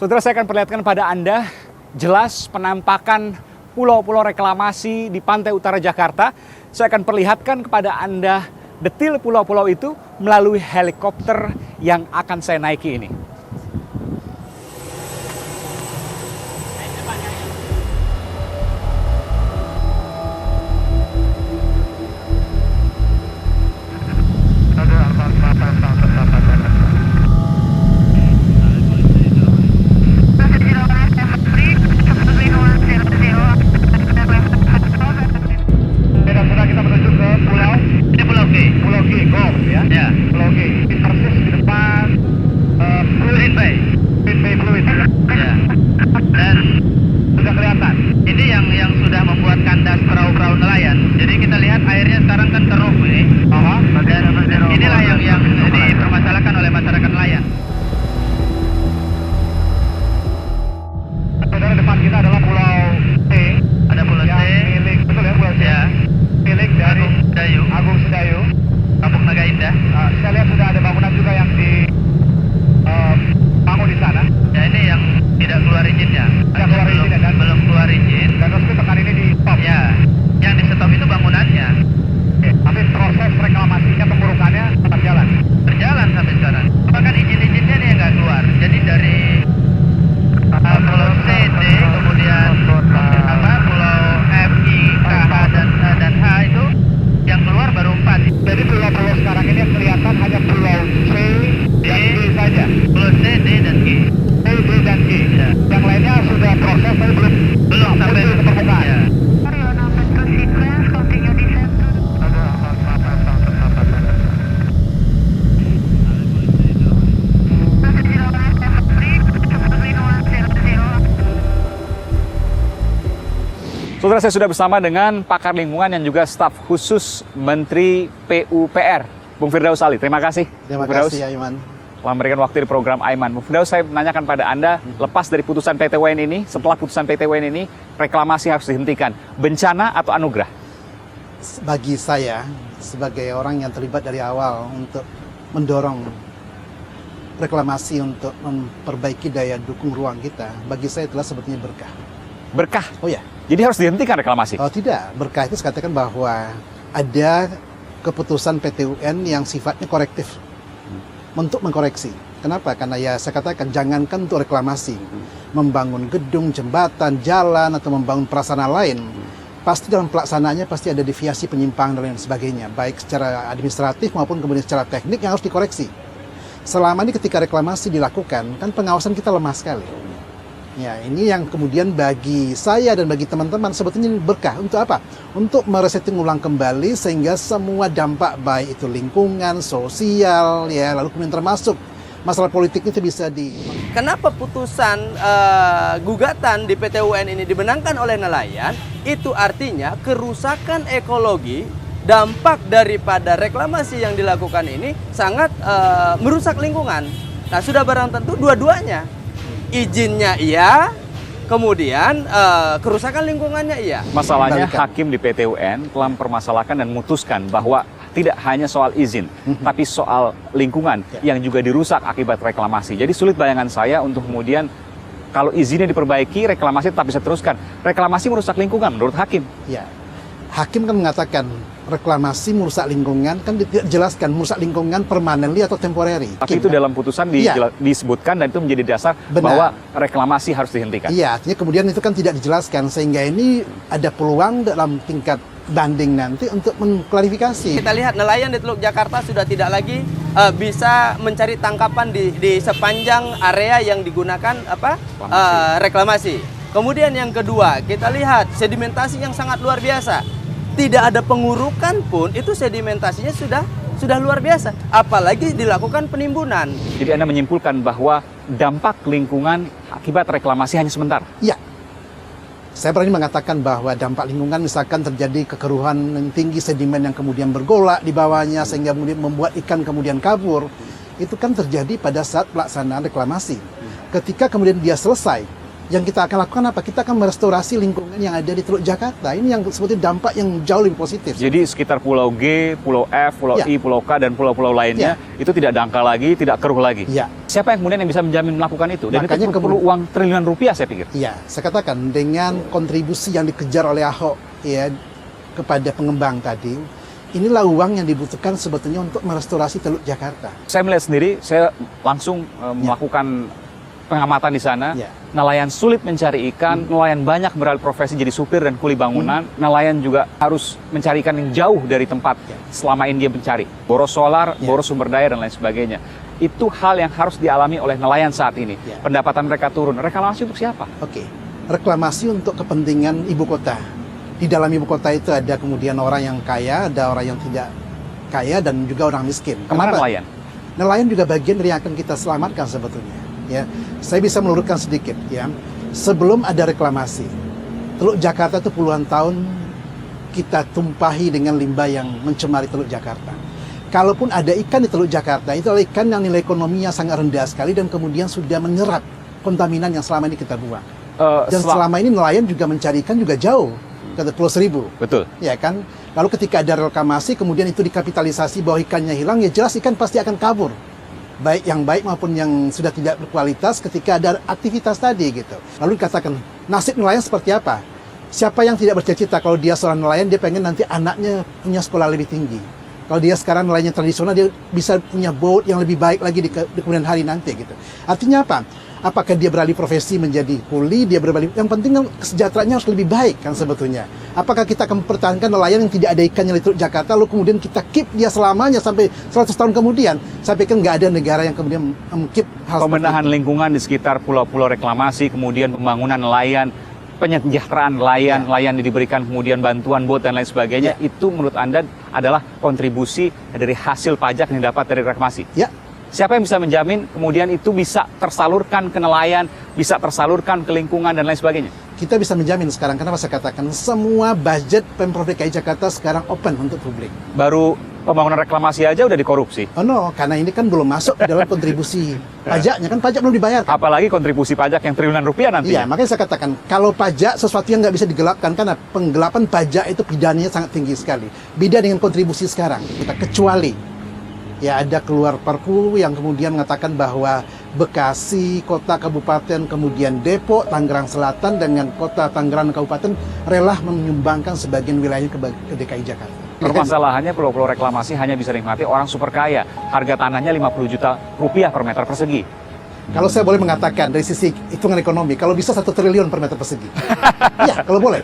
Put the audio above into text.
Saudara, saya akan perlihatkan pada Anda jelas penampakan pulau-pulau reklamasi di pantai utara Jakarta. Saya akan perlihatkan kepada Anda detil pulau-pulau itu melalui helikopter yang akan saya naiki ini. Saudara, saya sudah bersama dengan pakar lingkungan yang juga staf khusus Menteri PUPR, Bung Firdaus Ali. Terima kasih. Terima kasih, Aiman. Telah memberikan waktu di program Aiman. Bung Firdaus, saya menanyakan pada Anda, lepas dari putusan PT UN ini, setelah putusan PT UN ini, reklamasi harus dihentikan. Bencana atau anugerah? Bagi saya, sebagai orang yang terlibat dari awal untuk mendorong reklamasi untuk memperbaiki daya dukung ruang kita, bagi saya itulah sebetulnya berkah. Berkah? Oh ya. Jadi harus dihentikan reklamasi? Oh tidak, berkah itu saya katakan bahwa ada keputusan PT UN yang sifatnya korektif untuk mengkoreksi. Kenapa? Karena ya saya katakan jangankan untuk reklamasi, membangun gedung, jembatan, jalan atau membangun prasarana lain, pasti dalam pelaksanaannya pasti ada deviasi, penyimpangan dan lain sebagainya, baik secara administratif maupun kemudian secara teknik yang harus dikoreksi. Selama ini ketika reklamasi dilakukan, kan pengawasan kita lemah sekali. Ya, ini yang kemudian bagi saya dan bagi teman-teman sebetulnya berkah. Untuk apa? Untuk meresetting ulang kembali sehingga semua dampak baik itu lingkungan, sosial, ya, lalu kemudian termasuk masalah politik itu bisa Kenapa putusan gugatan di PT UN ini dimenangkan oleh nelayan? Itu artinya kerusakan ekologi, dampak daripada reklamasi yang dilakukan ini sangat merusak lingkungan. Nah, sudah barang tentu dua-duanya. Izinnya iya, kemudian kerusakan lingkungannya iya. Masalahnya hakim di PT UN telah mempermasalahkan dan memutuskan bahwa tidak hanya soal izin, tapi soal lingkungan yang juga dirusak akibat reklamasi. Jadi sulit bayangan saya untuk kemudian kalau izinnya diperbaiki, reklamasi tetap bisa teruskan. Reklamasi merusak lingkungan menurut hakim. Ya, hakim kan mengatakan reklamasi merusak lingkungan, kan tidak dijelaskan merusak lingkungan permanently atau temporary. Tapi itu dalam putusan disebutkan dan itu menjadi dasar bahwa reklamasi harus dihentikan. Iya, artinya kemudian itu kan tidak dijelaskan sehingga ini ada peluang dalam tingkat banding nanti untuk mengklarifikasi. Kita lihat nelayan di Teluk Jakarta sudah tidak lagi bisa mencari tangkapan di sepanjang area yang digunakan reklamasi. Kemudian yang kedua, kita lihat sedimentasi yang sangat luar biasa. Tidak ada pengurukan pun, itu sedimentasinya sudah luar biasa. Apalagi dilakukan penimbunan. Jadi Anda menyimpulkan bahwa dampak lingkungan akibat reklamasi hanya sebentar? Iya. Saya berani mengatakan bahwa dampak lingkungan misalkan terjadi kekeruhan yang tinggi, sedimen yang kemudian bergolak di bawahnya sehingga kemudian membuat ikan kemudian kabur. Itu kan terjadi pada saat pelaksanaan reklamasi. Ketika kemudian dia selesai, yang kita akan lakukan apa? Kita akan merestorasi lingkungan yang ada di Teluk Jakarta. Ini yang sebetulnya dampak yang jauh lebih positif. Jadi sekitar Pulau G, Pulau F, Pulau I, Pulau K, dan pulau-pulau lainnya itu tidak dangkal lagi, tidak keruh lagi. Ya. Siapa yang kemudian yang bisa menjamin melakukan itu? Dan Makanya itu perlu uang triliunan rupiah saya pikir. Iya, saya katakan dengan kontribusi yang dikejar oleh Ahok ya kepada pengembang tadi, inilah uang yang dibutuhkan sebetulnya untuk merestorasi Teluk Jakarta. Saya melihat sendiri, saya langsung melakukan pengamatan di sana. Ya. Nelayan sulit mencari ikan, nelayan banyak beralih profesi jadi supir dan kuli bangunan. Nelayan juga harus mencari ikan yang jauh dari tempat selama ini dia mencari. Boros solar, boros sumber daya, dan lain sebagainya. Itu hal yang harus dialami oleh nelayan saat ini. Pendapatan mereka turun. Reklamasi untuk siapa? Oke, reklamasi untuk kepentingan ibu kota. Di dalam ibu kota itu ada kemudian orang yang kaya, ada orang yang tidak kaya, dan juga orang miskin. Kemana Kenapa? nelayan? Nelayan juga bagian dari yang akan kita selamatkan sebetulnya. Ya, saya bisa meluruskan sedikit. Ya, sebelum ada reklamasi, Teluk Jakarta itu puluhan tahun kita tumpahi dengan limbah yang mencemari Teluk Jakarta. Kalaupun ada ikan di Teluk Jakarta, itu adalah ikan yang nilai ekonominya sangat rendah sekali dan kemudian sudah menyerap kontaminan yang selama ini kita buang. Dan selama ini nelayan juga mencari ikan juga jauh ke Pulau Seribu. Betul. Ya kan? Lalu ketika ada reklamasi, kemudian itu dikapitalisasi bahwa ikannya hilang, ya jelas ikan pasti akan kabur. Baik yang baik maupun yang sudah tidak berkualitas ketika ada aktivitas tadi gitu. Lalu dikatakan, nasib nelayan seperti apa? Siapa yang tidak bercita-cita kalau dia seorang nelayan, dia pengen nanti anaknya punya sekolah lebih tinggi. Kalau dia sekarang nelayan tradisional, dia bisa punya boat yang lebih baik lagi di kemudian hari nanti gitu. Artinya apa? Apakah dia beralih profesi menjadi kuli, dia beralih, yang penting kan kesejahteraannya harus lebih baik kan sebetulnya. Apakah kita akan mempertahankan nelayan yang tidak ada ikannya di Teluk Jakarta, lalu kemudian kita keep dia selamanya sampai 100 tahun kemudian? Saya pikir nggak ada negara yang kemudian keep hal Pemenahan lingkungan di sekitar pulau-pulau reklamasi, kemudian pembangunan nelayan, penyejahteraan nelayan, nelayan diberikan kemudian bantuan bot dan lain sebagainya, itu menurut Anda adalah kontribusi dari hasil pajak yang didapat dari reklamasi? Ya. Siapa yang bisa menjamin kemudian itu bisa tersalurkan ke nelayan, bisa tersalurkan ke lingkungan dan lain sebagainya? Kita bisa menjamin sekarang, kenapa saya katakan semua budget Pemprov DKI Jakarta sekarang open untuk publik. Baru pembangunan reklamasi aja udah dikorupsi. Oh no, karena ini kan belum masuk ke dalam kontribusi pajaknya, kan pajak belum dibayar. Apalagi kontribusi pajak yang triliunan rupiah nanti. Iya, makanya saya katakan, kalau pajak sesuatu yang nggak bisa digelapkan, karena penggelapan pajak itu pidananya sangat tinggi sekali. Beda dengan kontribusi sekarang, kita kecuali ya ada keluar Perpu yang kemudian mengatakan bahwa Bekasi, kota kabupaten, kemudian Depok, Tangerang Selatan, dengan kota Tangerang Kabupaten rela menyumbangkan sebagian wilayahnya ke DKI Jakarta. Permasalahannya pulau-pulau reklamasi hanya bisa dinikmati orang super kaya. Harga tanahnya 50 juta rupiah per meter persegi. Kalau saya boleh mengatakan dari sisi hitungan ekonomi, kalau bisa 1 triliun per meter persegi. Ya, kalau boleh.